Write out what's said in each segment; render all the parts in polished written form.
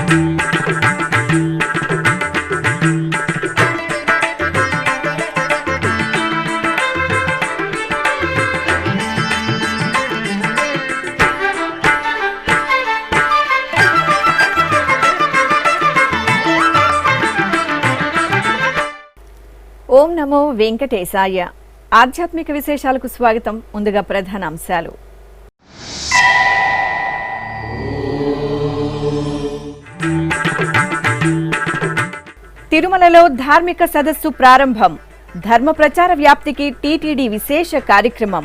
ఓం నమో వెంకటేశాయ. ఆధ్యాత్మిక విశేషాలకు స్వాగతం. ముందుగా ప్రధాన అంశాలు. తిరుమలలో ధార్మిక సదస్సు ప్రారంభం. ధర్మ ప్రచార వ్యాప్తికి టీటీడీ విశేష కార్యక్రమం.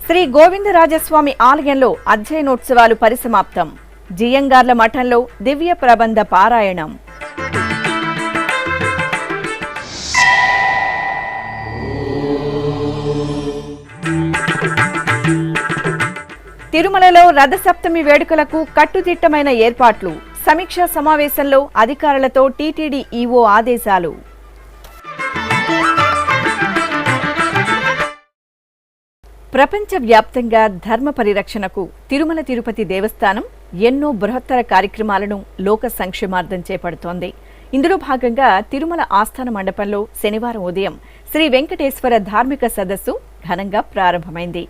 శ్రీ గోవిందరాజస్వామి ఆలయంలో అధ్యయనోత్సవాలు పరిసమాప్తం. జియంగార్ల మఠంలో దివ్య ప్రబంధ పారాయణం. తిరుమలలో రథసప్తమి వేడుకలకు కట్టుదిట్టమైన ఏర్పాట్లు. సమీక్షా సమావేశంలో అధికారులతో టీటీడీ ఈవో ఆదేశాలు. ప్రపంచవ్యాప్తంగా ధర్మ పరిరక్షణకు తిరుమల తిరుపతి దేవస్థానం ఎన్నో బృహత్తర కార్యక్రమాలను లోక సంక్షేమార్థం చేపడుతోంది. ఇందులో భాగంగా తిరుమల ఆస్థాన మండపంలో శనివారం ఉదయం శ్రీ వెంకటేశ్వర ధార్మిక సదస్సు ఘనంగా ప్రారంభమైంది.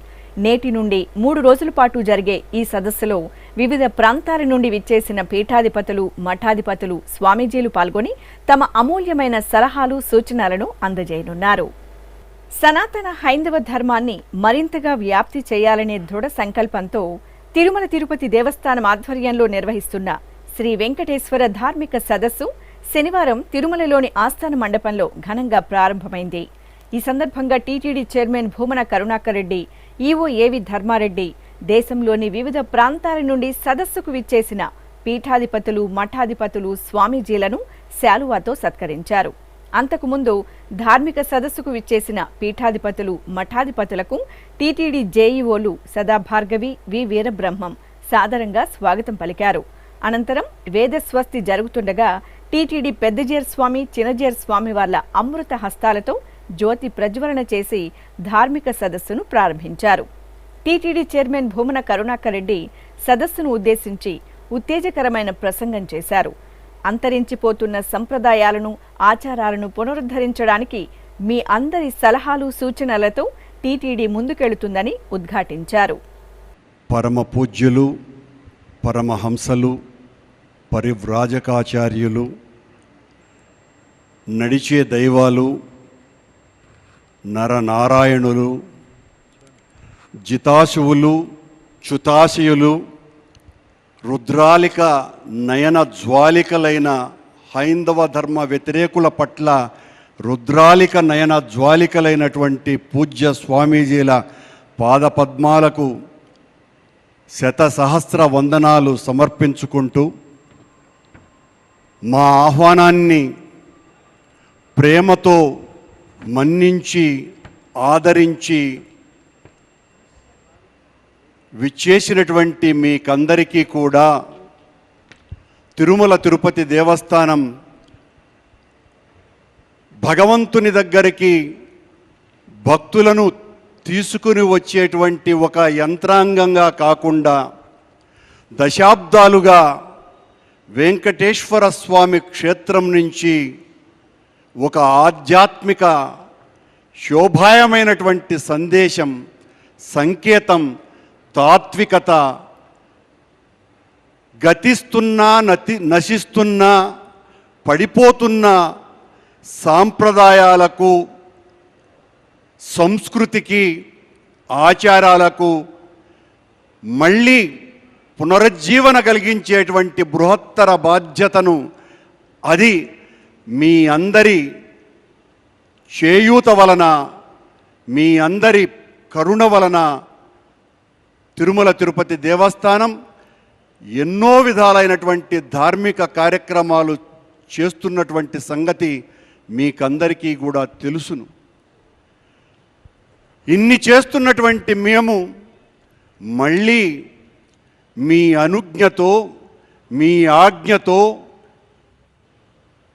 నేటి నుండి 3 రోజుల పాటు జరిగే ఈ సదస్సులో వివిధ ప్రాంతాల నుండి విచ్చేసిన పీఠాధిపతులు, మఠాధిపతులు, స్వామీజీలు పాల్గొని తమ అమూల్యమైన సలహాలు, సూచనలను అందజేయనున్నారు. సనాతన హైందవ ధర్మాన్ని మరింతగా వ్యాప్తి చేయాలనే దృఢ సంకల్పంతో తిరుమల తిరుపతి దేవస్థానం ఆధ్వర్యంలో నిర్వహిస్తున్న శ్రీ వెంకటేశ్వర ధార్మిక సదస్సు శనివారం తిరుమలలోని ఆస్థాన మండపంలో ఘనంగా ప్రారంభమైంది. ఈ సందర్భంగా TTD chairman Bhumana Karunakar Reddy, EO AV Dharmareddy, దేశంలోని వివిధ ప్రాంతాల నుండి సదస్సుకు విచ్చేసిన పీఠాధిపతులు, మఠాధిపతులు, స్వామీజీలను శాలువాతో సత్కరించారు. అంతకుముందు ధార్మిక సదస్సుకు విచ్చేసిన పీఠాధిపతులు, మఠాధిపతులకు టీటీడీ జేఈఓలు సదాభార్గవి, వి వీరబ్రహ్మం సాదరంగా స్వాగతం పలికారు. అనంతరం వేదస్వస్తి జరుగుతుండగా టీటీడీ పెద్దజేర్ స్వామి, చిన్నజేర్ స్వామి వార్ల అమృత హస్తాలతో జ్యోతి ప్రజ్వలన చేసి ధార్మిక సదస్సును ప్రారంభించారు. టీటీడీ చైర్మన్ భూమన కరుణాకర్ రెడ్డి సదస్సును ఉద్దేశించి ఉత్తేజకరమైన ప్రసంగం చేశారు. అంతరించిపోతున్న సంప్రదాయాలను, ఆచారాలను పునరుద్ధరించడానికి మీ అందరి సలహాలు, సూచనలతో టీటీడీ ముందుకెళుతుందని ఉద్ఘాటించారు. పరమ పూజ్యులు, పరమహంసలు, పరివ్రాజకాచార్యులు, నడిచే దైవాలు, నరనారాయణులు, జితాశువులు, చ్యుతాశయులు, రుద్రాలిక నయన జ్వాలికలైన హైందవ ధర్మ వ్యతిరేకుల పట్ల రుద్రాలిక నయన జ్వాలికలైనటువంటి పూజ్య స్వామీజీల పాదపద్మాలకు శతసహస్ర వందనాలు సమర్పించుకుంటూ మా ఆహ్వానాన్ని ప్రేమతో మన్నించి ఆదరించి విచ్చేసినటువంటి మీకందరికీ కూడా తిరుమల తిరుపతి దేవస్థానం భగవంతుని దగ్గరికి భక్తులను తీసుకుని వచ్చేటువంటి ఒక యంత్రాంగంగా కాకుండా దశాబ్దాలుగా వెంకటేశ్వర స్వామి క్షేత్రం నుంచి ఒక ఆధ్యాత్మిక శోభాయమైనటువంటి సందేశం, సంకేతం, తాత్వికత, గతిస్తున్నా నశిస్తున్నా పడిపోతున్న సాంప్రదాయాలకు, సంస్కృతికి, ఆచారాలకు మళ్ళీ పునరుజ్జీవన కలిగించేటువంటి బృహత్తర బాధ్యతను, అది మీ అందరి చేయూత వలన, మీ అందరి కరుణ వలన తిరుమల తిరుపతి దేవస్థానం ఎన్నో విధాలైనటువంటి ధార్మిక కార్యక్రమాలు చేస్తున్నటువంటి సంగతి మీకందరికీ కూడా తెలుసును. ఇన్ని చేస్తున్నటువంటి మేము మళ్ళీ మీ అనుజ్ఞతో, మీ ఆజ్ఞతో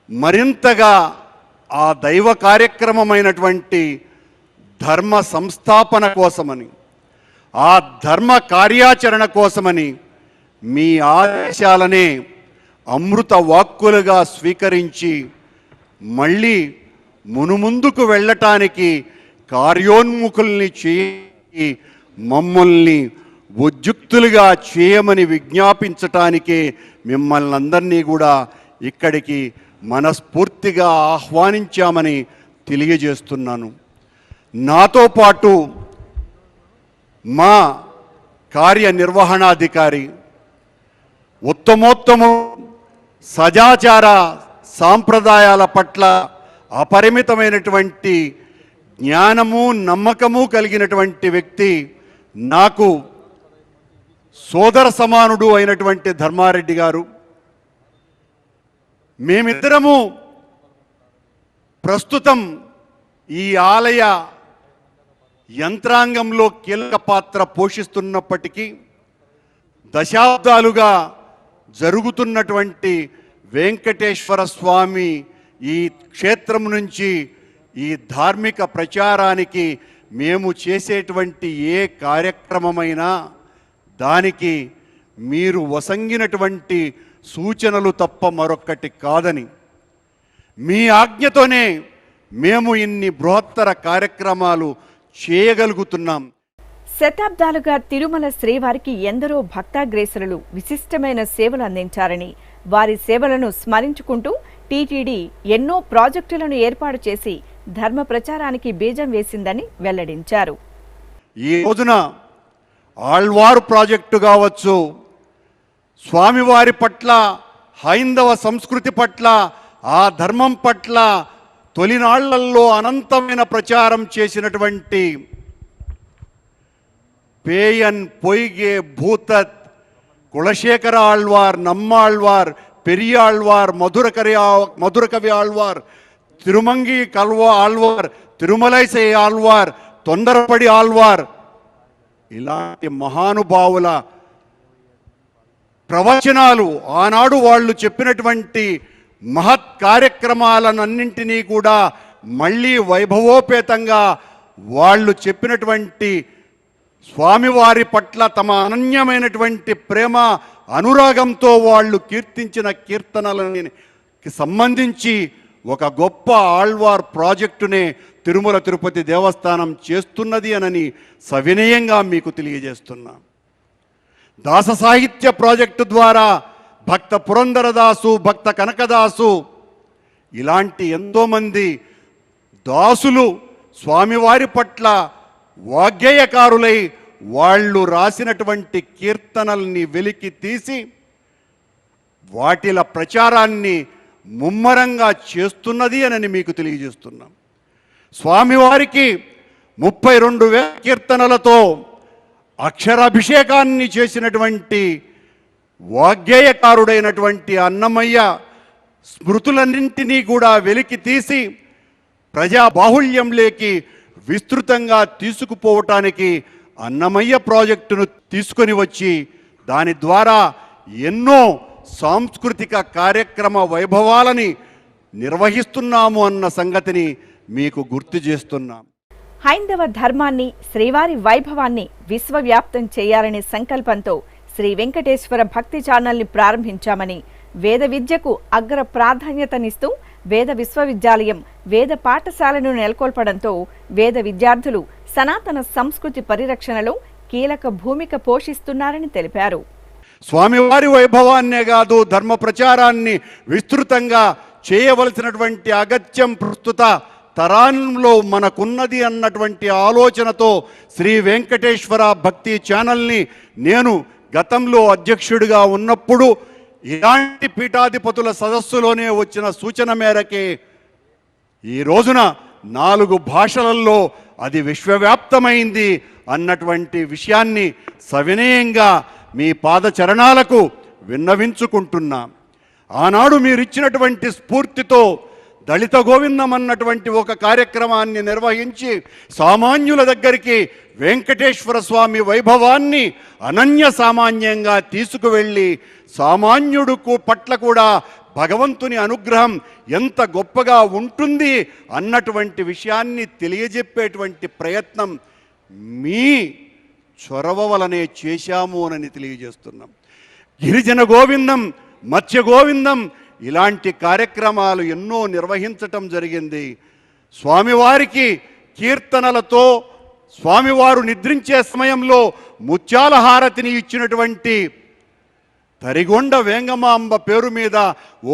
మరింతగా ఆ దైవ కార్యక్రమమైనటువంటి ధర్మ సంస్థాపన కోసమని, ఆ ధర్మ కార్యాచరణ కోసమని మీ ఆదేశాలనే అమృత వాక్కులుగా స్వీకరించి మళ్ళీ మునుముందుకు వెళ్ళటానికి కార్యోన్ముఖుల్ని చేయి మమ్మల్ని ఉద్యుక్తులుగా చేయమని విజ్ఞాపించటానికే మిమ్మల్ని అందరినీ కూడా ఇక్కడికి మనస్ఫూర్తిగా ఆహ్వానించామని తెలియజేస్తున్నాను. నాతో పాటు మా కార్యనిర్వహణాధికారి ఉత్తమోత్తము సదాచార సాంప్రదాయాల పట్ల అపరిమితమైనటువంటి జ్ఞానము నమ్మకము కలిగినటువంటి వ్యక్తి, నాకు సోదర సమానుడు అయినటువంటి ధర్మారెడ్డి గారు. మేమిద్దరము ప్రస్తుతం ఈ ఆలయ యంత్రాంగంలో కీలక పాత్ర పోషిస్తున్నప్పటికీ దశాబ్దాలుగా జరుగుతున్నటువంటి వెంకటేశ్వర స్వామి ఈ క్షేత్రం నుంచి ఈ ధార్మిక ప్రచారానికి మేము చేసేటువంటి ఏ కార్యక్రమమైనా దానికి మీరు వసంగినటువంటి సూచనలు తప్ప మరొక్కటి కాదని, మీ ఆజ్ఞతోనే మేము ఇన్ని బృహత్తర కార్యక్రమాలు చేయగలుగుతున్నాం. శతాబ్దాలుగా తిరుమల శ్రీవారికి ఎందరో భక్తాగ్రేసరులు విశిష్టమైన సేవలు అందించారని, వారి సేవలను స్మరించుకుంటూ టీటీడీ ఎన్నో ప్రాజెక్టులను ఏర్పాటు చేసి ధర్మ ప్రచారానికి బీజం వేసిందని వెల్లడించారు. ఈ రోజున ఆళ్వారు ప్రాజెక్టు కావచ్చు, స్వామివారి పట్ల, హైందవ సంస్కృతి పట్ల, ఆ ధర్మం పట్ల తొలినాళ్లలో అనంతమైన ప్రచారం చేసినటువంటి పేయన్ పొయ్గే భూతత్ కులశేఖర ఆళ్వార్, నమ్మాళ్వార్, పెరియాళ్వార్, మధురకవి ఆళ్వార్, తిరుమంగి కల్వ ఆళ్వార్, తిరుమలైసై ఆళ్వార్, తొందరపడి ఆళ్వార్, ఇలాంటి మహానుభావుల ప్రవచనాలు, ఆనాడు వాళ్ళు చెప్పినటువంటి మహత్ కార్యక్రమాలన్నింటినీ కూడా మళ్ళీ వైభవోపేతంగా వాళ్ళు చెప్పినటువంటి స్వామివారి పట్ల తమ అనన్యమైనటువంటి ప్రేమ అనురాగంతో వాళ్ళు కీర్తించిన కీర్తనలకి సంబంధించి ఒక గొప్ప ఆళ్వార్ ప్రాజెక్టునే తిరుమల తిరుపతి దేవస్థానం చేస్తున్నది అనని సవినయంగా మీకు తెలియజేస్తున్నా. దాస సాహిత్య ప్రాజెక్టు ద్వారా భక్త పురందరదాసు, భక్త కనకదాసు ఇలాంటి ఎంతోమంది దాసులు స్వామివారి పట్ల వాగ్గేయకారులై వాళ్ళు రాసినటువంటి కీర్తనల్ని వెలికి తీసి వాటిల ప్రచారాన్ని ముమ్మరంగా చేస్తున్నది అని మీకు తెలియజేస్తున్నాం. స్వామివారికి 32,000 కీర్తనలతో అక్షరాభిషేకాన్ని చేసినటువంటి వాగ్గేయకారుడైనటువంటి అన్నమయ్య స్మృతులన్నింటినీ కూడా వెలికి తీసి ప్రజాబాహుళ్యంలోకి విస్తృతంగా తీసుకుపోవటానికి అన్నమయ్య ప్రాజెక్టును తీసుకొని వచ్చి దాని ద్వారా ఎన్నో సాంస్కృతిక కార్యక్రమ వైభవాలని నిర్వహిస్తున్నాము అన్న సంగతిని మీకు గుర్తు చేస్తున్నాం. హైందవ ధర్మాన్ని, శ్రీవారి వైభవాన్ని విశ్వవ్యాప్తం చేయాలనే సంకల్పంతో శ్రీ వెంకటేశ్వర భక్తి ఛానల్ని ప్రారంభించామని, వేద విద్యకు అగ్ర ప్రాధాన్యతనిస్తూ వేద విశ్వవిద్యాలయం, వేద పాఠశాలను నెలకొల్పడంతో వేద విద్యార్థులు సనాతన సంస్కృతి పరిరక్షణలో కీలక భూమిక పోషిస్తున్నారని తెలిపారు. స్వామివారి వైభవాన్నే కాదు, ధర్మ ప్రచారాన్ని విస్తృతంగా చేయవలసినటువంటి అగత్యం ప్రస్తుత తరాంలో మనకున్నది అన్నటువంటి ఆలోచనతో శ్రీ వెంకటేశ్వర భక్తి ఛానల్ని నేను గతంలో అధ్యక్షుడిగా ఉన్నప్పుడు ఇలాంటి పీఠాధిపతుల సదస్సులోనే వచ్చిన సూచన మేరకే ఈ రోజున 4 భాషలలో అది విశ్వవ్యాప్తమైంది అన్నటువంటి విషయాన్ని సవినయంగా మీ పాదచరణాలకు విన్నవించుకుంటున్నా. ఆనాడు మీరిచ్చినటువంటి స్ఫూర్తితో దళిత గోవిందం అన్నటువంటి ఒక కార్యక్రమాన్ని నిర్వహించి సామాన్యుల దగ్గరికి వెంకటేశ్వర స్వామి వైభవాన్ని అనన్య సామాన్యంగా తీసుకువెళ్ళి సామాన్యుడుకు పట్ల కూడా భగవంతుని అనుగ్రహం ఎంత గొప్పగా ఉంటుంది అన్నటువంటి విషయాన్ని తెలియజెప్పేటువంటి ప్రయత్నం మీ చొరవ వలనే చేశాము అని తెలియజేస్తున్నాం. గిరిజన గోవిందం, మత్స్య గోవిందం ఇలాంటి కార్యక్రమాలు ఎన్నో నిర్వహించటం జరిగింది. స్వామివారికి కీర్తనలతో స్వామివారు నిద్రించే సమయంలో ముత్యాల హారతిని ఇచ్చినటువంటి తరిగొండ వేంగమాంబ పేరు మీద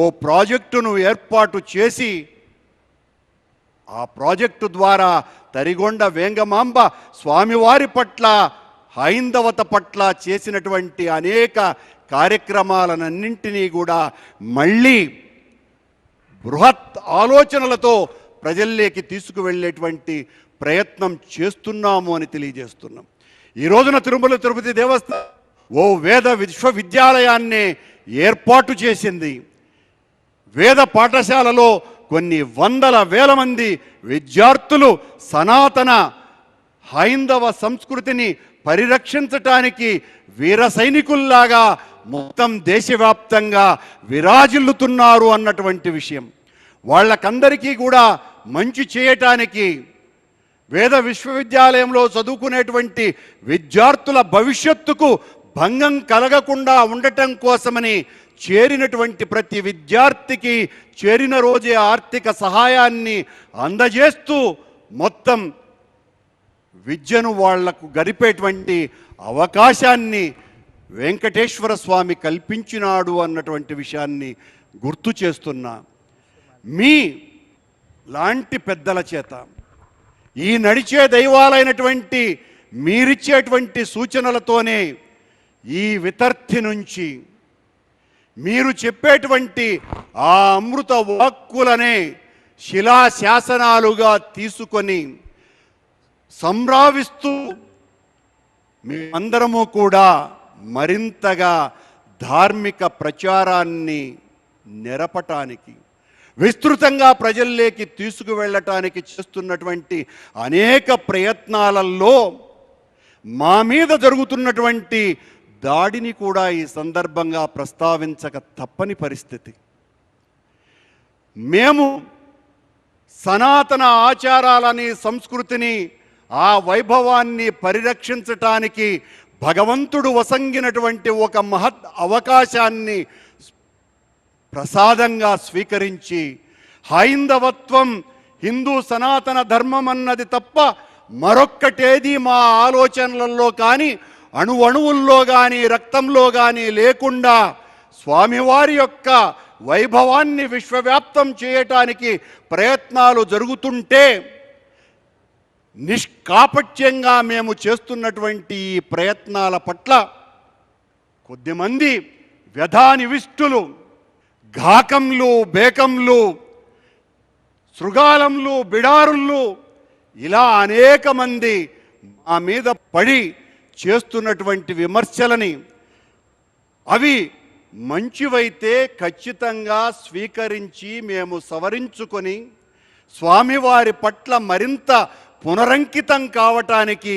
ఓ ప్రాజెక్టును ఏర్పాటు చేసి ఆ ప్రాజెక్టు ద్వారా తరిగొండ వేంగమాంబ స్వామివారి పట్ల, హైందవత పట్ల చేసినటువంటి అనేక కార్యక్రమాలన్నింటినీ కూడా మళ్ళీ బృహత్ ఆలోచనలతో ప్రజల్లోకి తీసుకువెళ్ళేటువంటి ప్రయత్నం చేస్తున్నాము అని తెలియజేస్తున్నాం. ఈ రోజున తిరుమల తిరుపతి దేవస్థానం ఓ వేద విశ్వవిద్యాలయాన్ని ఏర్పాటు చేసింది. వేద పాఠశాలలో కొన్ని వందల వేల మంది విద్యార్థులు సనాతన హైందవ సంస్కృతిని పరిరక్షించటానికి వీర సైనికుల్లాగా మొత్తం దేశవ్యాప్తంగా విరాజిల్లుతున్నారు అన్నటువంటి విషయం. వాళ్ళకందరికీ కూడా మంచి చేయటానికి వేద విశ్వవిద్యాలయంలో చదువుకునేటువంటి విద్యార్థుల భవిష్యత్తుకు భంగం కలగకుండా ఉండటం కోసమని చేరినటువంటి ప్రతి విద్యార్థికి చేరిన రోజే ఆర్థిక సహాయాన్ని అందజేస్తూ మొత్తం విద్యను వాళ్లకు గడిపేటువంటి అవకాశాన్ని వెంకటేశ్వర స్వామి కల్పించినాడు అన్నటువంటి విషయాన్ని గుర్తు చేస్తున్నా. మీ లాంటి పెద్దల చేత ఈ నడిచే దైవాలైనటువంటి మీరిచ్చేటువంటి సూచనలతోనే ఈ వితర్తి నుంచి మీరు చెప్పేటువంటి ఆ అమృత వాక్కులనే శిలాశాసనాలుగా తీసుకొని సంభ్రావిస్తూ మేమందరము కూడా మరింతగా ధార్మిక ప్రచారాన్ని నెరపటానికి, విస్తృతంగా ప్రజల్లోకి తీసుకువెళ్ళటానికి చేస్తున్నటువంటి అనేక ప్రయత్నాలలో మా మీద జరుగుతున్నటువంటి దాడిని కూడా ఈ సందర్భంగా ప్రస్తావించక తప్పని పరిస్థితి. మేము సనాతన ఆచారాలని, సంస్కృతిని, ఆ వైభవాన్ని పరిరక్షించటానికి భగవంతుడు వసంగినటువంటి ఒక మహత్ అవకాశాన్ని ప్రసాదంగా స్వీకరించి హైందవత్వం, హిందూ సనాతన ధర్మం అన్నది తప్ప మరొక్కటేది మా ఆలోచనలలో కానీ, అణువణువుల్లో కానీ, రక్తంలో కానీ లేకుండా స్వామివారి యొక్క వైభవాన్ని విశ్వవ్యాప్తం చేయటానికి ప్రయత్నాలు జరుగుతుంటే నిష్కాపట్యంగా మేము చేస్తున్నటువంటి ఈ ప్రయత్నాల పట్ల కొద్దిమంది వ్యధానివిష్టులు, ఘాకంలు, బేకంలు, శృగాలంలు, బిడారుళ్ళు ఇలా అనేక మంది మా మీద పడి చేస్తున్నటువంటి విమర్శలని అవి మంచివైతే ఖచ్చితంగా స్వీకరించి మేము సవరించుకొని స్వామివారి పట్ల మరింత పునరంకితం కావటానికి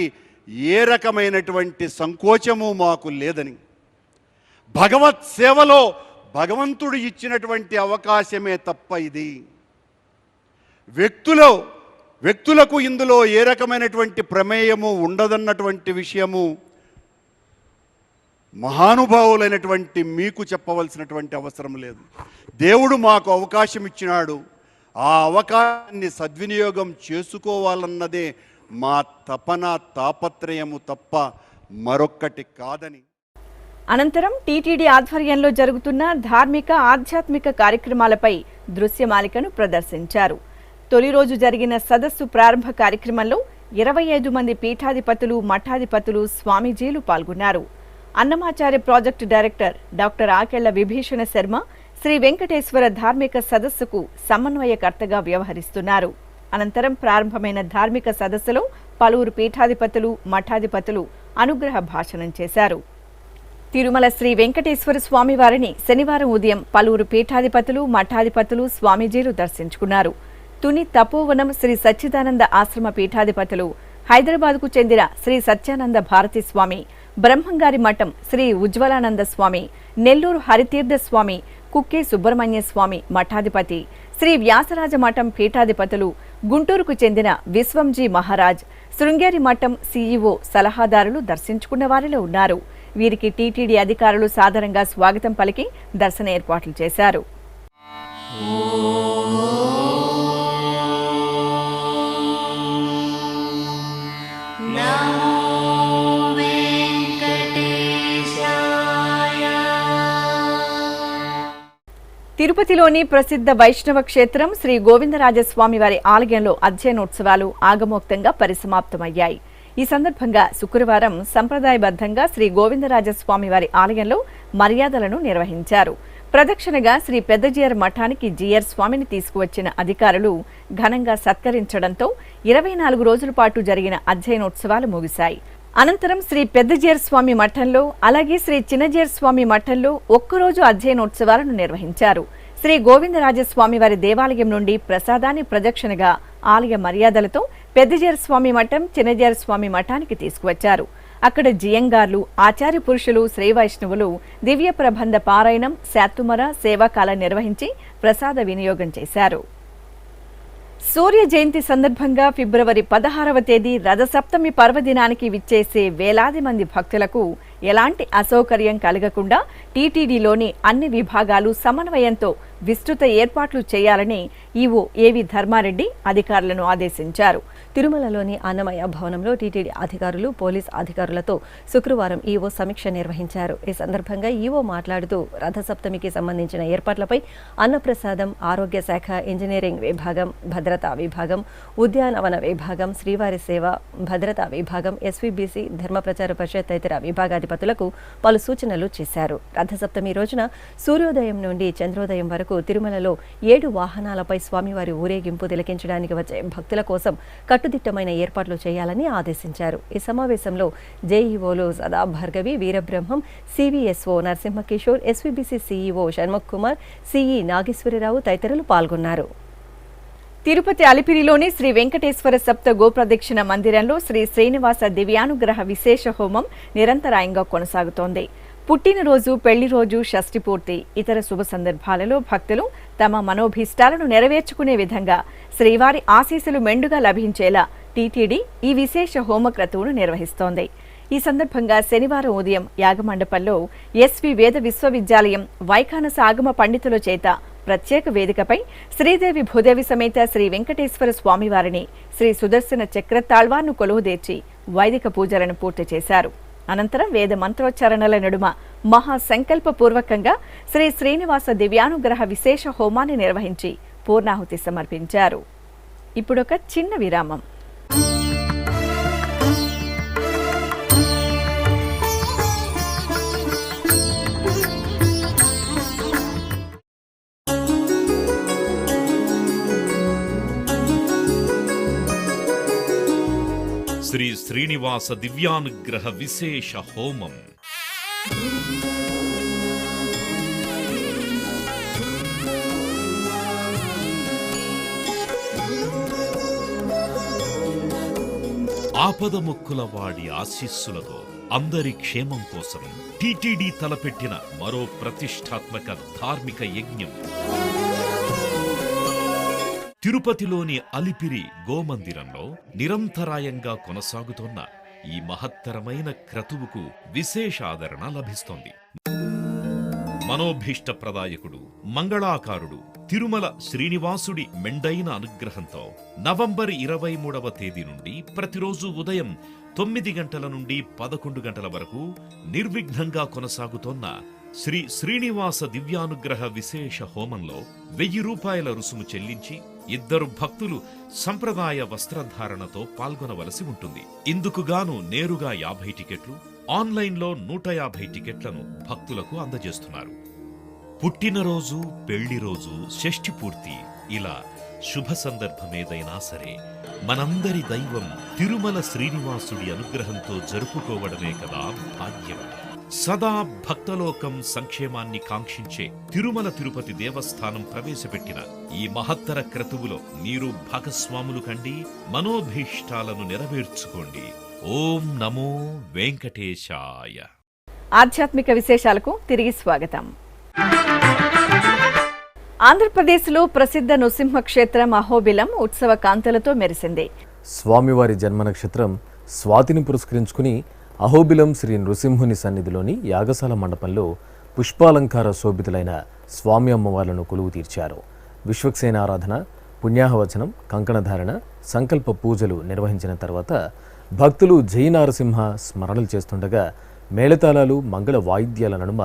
ఏ రకమైనటువంటి సంకోచము మాకు లేదని, భగవత్ సేవలో భగవంతుడు ఇచ్చినటువంటి అవకాశమే తప్ప ఇది వ్యక్తులకు ఇందులో ఏ రకమైనటువంటి ప్రమేయము ఉండదన్నటువంటి విషయము మహానుభావులైనటువంటి మీకు చెప్పవలసినటువంటి అవసరం లేదు. దేవుడు మాకు అవకాశం ఇచ్చినాడు, ఆ అవకాశాన్ని సద్వినియోగం చేసుకోవాలన్నదే మా తపన, తాపత్రయము తప్ప మరొక్కటి కాదని. అనంతరం టీటీడీ ఆధ్వర్యంలో జరుగుతున్న ధార్మిక, ఆధ్యాత్మిక కార్యక్రమాలపై దృశ్యమాలికను ప్రదర్శించారు. తొలి రోజు జరిగిన సదస్సు ప్రారంభ కార్యక్రమంలో 25 మంది పీఠాధిపతులు, మఠాధిపతులు, స్వామీజీలు పాల్గొన్నారు. Annamacharya project director doctor Akella Vibhishana Sharma Shri Venkateswara ధార్మిక సదస్సుకు సమన్వయకర్తగా వ్యవహరిస్తున్నారు. అనంతరం ప్రారంభమైన ధార్మిక సదస్సులో పలువురు పీఠాధిపతులు, మఠాధిపతులు అనుగ్రహ భాషణం చేశారు. తిరుమల శ్రీ వెంకటేశ్వర స్వామి వారిని శనివారం ఉదయం పలువురు పీఠాధిపతులు, మఠాధిపతులు, స్వామీజీలు దర్శించుకున్నారు. తుని తపోవనం శ్రీ సచ్చిదానంద ఆశ్రమ పీఠాధిపతులు, హైదరాబాద్కు చెందిన శ్రీ సత్యానంద భారతి స్వామి, బ్రహ్మంగారి మఠం శ్రీ ఉజ్వలానంద స్వామి, నెల్లూరు హరితీర్థ స్వామి, కుక్కే సుబ్రహ్మణ్య స్వామి మఠాధిపతి, శ్రీ వ్యాసరాజ మఠం పీఠాధిపతులు, గుంటూరుకు చెందిన విశ్వంజీ మహారాజ్, శృంగేరి మఠం సీఈఓ సలహాదారులు దర్శించుకున్న వారిలో ఉన్నారు. వీరికి టీటీడీ అధికారులు సాదరంగా స్వాగతం పలికి దర్శన ఏర్పాట్లు చేశారు. తిరుపతిలోని ప్రసిద్ధ వైష్ణవ క్షేత్రం శ్రీ గోవిందరాజస్వామి వారి ఆలయంలో అధ్యయనోత్సవాలు ఆగమోక్తంగా పరిసమాప్తమయ్యాయి. ఈ సందర్భంగా శుక్రవారం సంప్రదాయబద్ధంగా శ్రీ గోవిందరాజస్వామి వారి ఆలయంలో మర్యాదలను నిర్వహించారు. ప్రదక్షిణగా శ్రీ పెద్దజీయర్ మఠానికి జీయర్ స్వామిని తీసుకువచ్చిన అధికారులు ఘనంగా సత్కరించడంతో 24 రోజుల పాటు జరిగిన అధ్యయనోత్సవాలు ముగిశాయి. అనంతరం శ్రీ పెద్దజీయర్ స్వామి మఠంలో, అలాగే శ్రీ చిన్నజీయర్ స్వామి మఠంలో ఒక్కరోజు అధ్యయనోత్సవాలను నిర్వహించారు. శ్రీ గోవిందరాజస్వామి వారి దేవాలయం నుండి ప్రసాదాన్ని ప్రదక్షిణగా ఆలయ మర్యాదలతో పెద్దజీయర్ స్వామి మఠం, చిన్నజీయర్ స్వామి మఠానికి తీసుకువచ్చారు. అక్కడ జియంగార్లు, ఆచార్య పురుషులు, శ్రీ వైష్ణవులు దివ్య ప్రబంధ పారాయణం, శాతుమర, సేవాకాలం నిర్వహించి ప్రసాద వినియోగం చేశారు. సూర్య జయంతి సందర్భంగా ఫిబ్రవరి 16వ తేదీ రథసప్తమి పర్వదినానికి విచ్చేసే వేలాది మంది భక్తులకు ఎలాంటి అసౌకర్యం కలగకుండా టీటీడీలోని అన్ని విభాగాలు సమన్వయంతో విస్తృత ఏర్పాట్లు చేయాలని ఈవో ఏవి ధర్మారెడ్డి అధికారులను ఆదేశించారు. తిరుమలలోని అన్నమయ్య భవనంలో టీటీడీ అధికారులు, పోలీస్ అధికారులతో శుక్రవారం ఈవో సమీక్ష నిర్వహించారు. ఈ సందర్భంగా ఈవో మాట్లాడుతూ రథసప్తమికి సంబంధించిన ఏర్పాట్లపై అన్నప్రసాదం, ఆరోగ్య శాఖ, ఇంజనీరింగ్ విభాగం, భద్రతా విభాగం, ఉద్యానవన విభాగం, శ్రీవారి సేవ, భద్రతా విభాగం, ఎస్వీబీసీ, ధర్మ ప్రచార పరిషత్ తదితర విభాగాధిపతులకు పలు సూచనలు చేశారు. రథసప్తమి రోజున సూర్యోదయం నుండి చంద్రోదయం వరకు తిరుమలలో 7 వాహనాలపై స్వామివారి ఊరేగింపు తిలకించడానికి వచ్చే భక్తుల కోసం కట్టుదిట్టమైన ఏర్పాట్లు చేయాలని ఆదేశించారు. ఈ సమావేశంలో జేఈఓలు Sada Bhargavi, Veerabrahmam, CVSO Narasimhakishore, SVBC CEO Shanmukh Kumar, CE Nageswararao తదితరులు పాల్గొన్నారు. తిరుపతి అలిపిరిలోని శ్రీ వెంకటేశ్వర సప్త గోప్రదక్షిణ మందిరంలో శ్రీ శ్రీనివాస దివ్యానుగ్రహ విశేష హోమం నిరంతరాయంగా కొనసాగుతోంది. పుట్టినరోజు, పెళ్లి రోజు, షష్ఠి పూర్తి, ఇతర శుభ సందర్భాలలో భక్తులు తమ మనోభీష్టాలను నెరవేర్చుకునే విధంగా శ్రీవారి ఆశీస్సులు మెండుగా లభించేలా టీటీడీ ఈ విశేష హోమక్రతువును నిర్వహిస్తోంది. ఈ సందర్భంగా శనివారం ఉదయం యాగమండపంలో ఎస్వి వేద విశ్వవిద్యాలయం వైఖానస ఆగమ పండితుల చేత ప్రత్యేక వేదికపై శ్రీదేవి భూదేవి సమేత శ్రీ వెంకటేశ్వర స్వామివారిని, శ్రీ సుదర్శన చక్రతాళ్వార్ను కొలువుదీర్చి వైదిక పూజలను పూర్తి చేశారు. అనంతరం వేద మంత్రోచ్చారణల నడుమ మహాసంకల్పపూర్వకంగా శ్రీ శ్రీనివాస దివ్యానుగ్రహ విశేష హోమాన్ని నిర్వహించి పూర్ణాహుతి సమర్పించారు. ఇప్పుడొక చిన్న విరామం. శ్రీ శ్రీనివాస దివ్యానుగ్రహ విశేష హోమం. ఆపదముక్కుల వాడి ఆశీస్సులతో అందరి క్షేమం కోసం టీటీడీ తలపెట్టిన మరో ప్రతిష్టాత్మక ధార్మిక యజ్ఞం. తిరుపతిలోని అలిపిరి గోమందిరంలో నిరంతరాయంగా కొనసాగుతోన్న ఈ మహత్తరమైన క్రతువుకు విశేష ఆదరణ లభిస్తోంది. మనోభీష్టప్రదాయకుడు, మంగళాకారుడు తిరుమల శ్రీనివాసుడి మెండైన అనుగ్రహంతో నవంబర్ 23వ తేదీ నుండి ప్రతిరోజు ఉదయం 9 గంటల నుండి 11 గంటల వరకు నిర్విఘ్నంగా కొనసాగుతోన్న శ్రీ శ్రీనివాస దివ్యానుగ్రహ విశేష హోమంలో 1000 రూపాయల రుసుము చెల్లించి 2 భక్తులు సంప్రదాయ వస్త్రధారణతో పాల్గొనవలసి ఉంటుంది. ఇందుకుగాను నేరుగా 50 టికెట్లు, ఆన్లైన్లో 150 టికెట్లను భక్తులకు అందజేస్తున్నారు. పుట్టినరోజు, పెళ్లి రోజు, షష్ఠి పూర్తి, ఇలా శుభ సందర్భమేదైనా సరే మనందరి దైవం తిరుమల శ్రీనివాసుడి అనుగ్రహంతో జరుపుకోవడమే కదా భాగ్యం. సదా భక్తలోకం సంక్షేమాన్ని కాంక్షించే తిరుమల తిరుపతి దేవస్థానం ప్రవేశపెట్టిన ఈ మహత్తర క్రతువులో మీరు భాగస్వాములు కండి, మనోభీష్టాలను నెరవేర్చుకోండి. ఓం నమో వెంకటేశాయ. ఆధ్యాత్మిక విశేషాలకు తిరిగి స్వాగతం. ఆంధ్రప్రదేశ్లో ప్రసిద్ధ నృసింహ క్షేత్రం అహోబిలం ఉత్సవ కాంతులతో మెరిసింది. స్వామివారి జన్మ నక్షత్రం స్వాతిని పురస్కరించుకుని అహోబిలం శ్రీ నృసింహుని సన్నిధిలోని యాగశాల మండపంలో పుష్పాలంకార శోభితులైన స్వామి అమ్మవార్లను కొలువు తీర్చారు. విశ్వక్సేన ఆరాధన, పుణ్యాహవచనం, కంకణధారణ, సంకల్ప పూజలు నిర్వహించిన తర్వాత భక్తులు జై నారసింహ స్మరణలు చేస్తుండగా మేళతాళాలు, మంగళ వాయిద్యాల నడుమ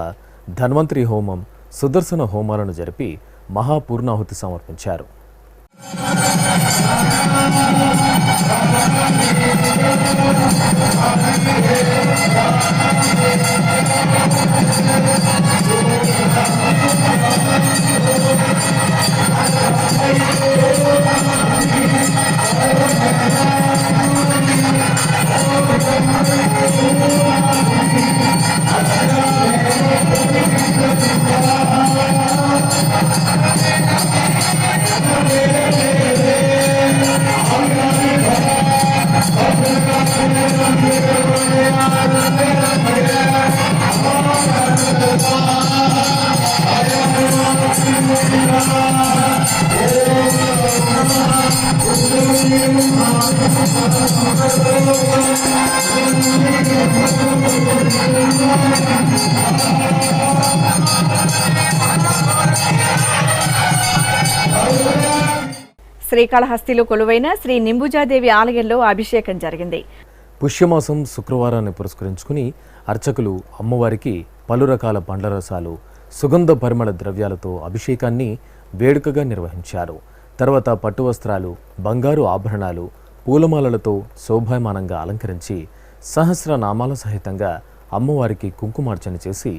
ధన్వంతరి హోమం, సుదర్శన హోమాలను జరిపి మహాపూర్ణాహుతి సమర్పించారు. శ్రీకాళహస్తిలో కొలువైన శ్రీ నింబుజాదేవి ఆలయంలో అభిషేకం జరిగింది. పుష్యమాసం శుక్రవారాన్ని పురస్కరించుకుని అర్చకులు అమ్మవారికి పలు రకాల పండ్ల రసాలు, సుగంధ పరిమళ ద్రవ్యాలతో అభిషేకాన్ని వేడుకగా నిర్వహించారు. తర్వాత పట్టు వస్త్రాలు, బంగారు ఆభరణాలు, పూలమాలలతో శోభాయమానంగా అలంకరించి సహస్రనామాల సహితంగా అమ్మవారికి కుంకుమార్చన చేసి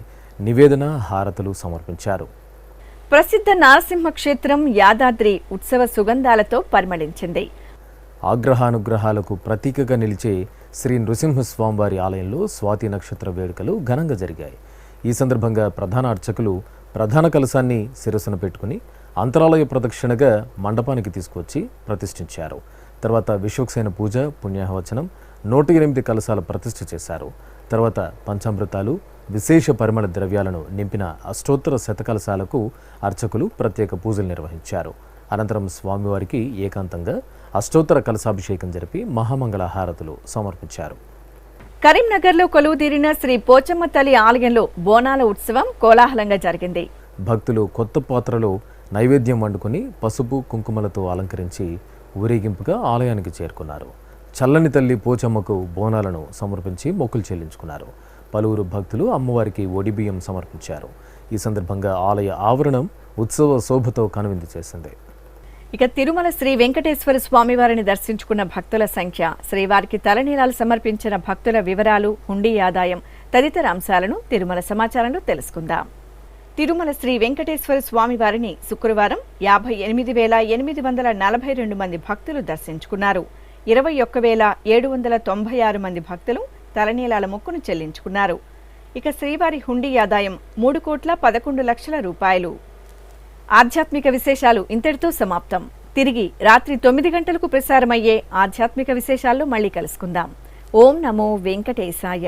నివేదన, హారతులు సమర్పించారు. ప్రసిద్ధ నారసింహ క్షేత్రం యాదాద్రి ఉత్సవ సుగంధాలతో పరిమళించింది. ఆగ్రహానుగ్రహాలకు ప్రతీకగా నిలిచే శ్రీ నృసింహస్వామివారి ఆలయంలో స్వాతి నక్షత్ర వేడుకలు ఘనంగా జరిగాయి. ఈ సందర్భంగా ప్రధాన అర్చకులు ప్రధాన కలశాన్ని శిరస్సున పెట్టుకుని అంతరాలయ ప్రదక్షిణగా మండపానికి తీసుకువచ్చి ప్రతిష్ఠించారు. తర్వాత విశ్వక్సేన పూజ, పుణ్యాహవచనం, 108 కలశాల ప్రతిష్ఠ చేశారు. తర్వాత పంచామృతాలు, విశేష పరిమళ ద్రవ్యాలను నింపిన అష్టోత్తర శతకలశాలకు అర్చకులు ప్రత్యేక పూజలు నిర్వహించారు. అనంతరం స్వామివారికి ఏకాంతంగా అష్టోత్తర కలశాభిషేకం జరిపి మహామంగళ హారతులు సమర్పించారు. కరీంనగర్లో కొలువుదీరిన శ్రీ పోచమ్మ తల్లి ఆలయంలో బోనాల ఉత్సవం కోలాహలంగా జరిగింది. భక్తులు కొత్త పాత్రలో నైవేద్యం వండుకుని పసుపు, కుంకుమలతో అలంకరించి ఊరేగింపుగా ఆలయానికి చేరుకున్నారు. చల్లని తల్లి పోచమ్మకు బోనాలను సమర్పించి మొక్కులు చెల్లించుకున్నారు. పలువురు భక్తులు అమ్మవారికి ఒడిబియ్యం సమర్పించారు. ఈ సందర్భంగా ఆలయ ఆవరణం ఉత్సవ శోభతో కనువిందు చేసింది. ఇక తిరుమల శ్రీ వెంకటేశ్వర స్వామివారిని దర్శించుకున్న భక్తుల సంఖ్య, శ్రీవారికి తలనీలాలు సమర్పించిన భక్తుల వివరాలు, హుండీ ఆదాయం తదితర అంశాలను తిరుమల సమాచారంలో తెలుసుకుందాం. తిరుమల శ్రీ వెంకటేశ్వర స్వామివారిని శుక్రవారం 58,842 మంది భక్తులు దర్శించుకున్నారు. 21,796 మంది భక్తులు తలనీలాల మొక్కును చెల్లించుకున్నారు. ఇక శ్రీవారి హుండీ ఆదాయం 3,11,00,000 రూపాయలు. ఆధ్యాత్మిక విశేషాలు ఇంతటితో సమాప్తం. తిరిగి రాత్రి 9 గంటలకు ప్రసారమయ్యే ఆధ్యాత్మిక విశేషాల్లో మళ్ళీ కలుసుకుందాం. ఓం నమో వెంకటేశాయ.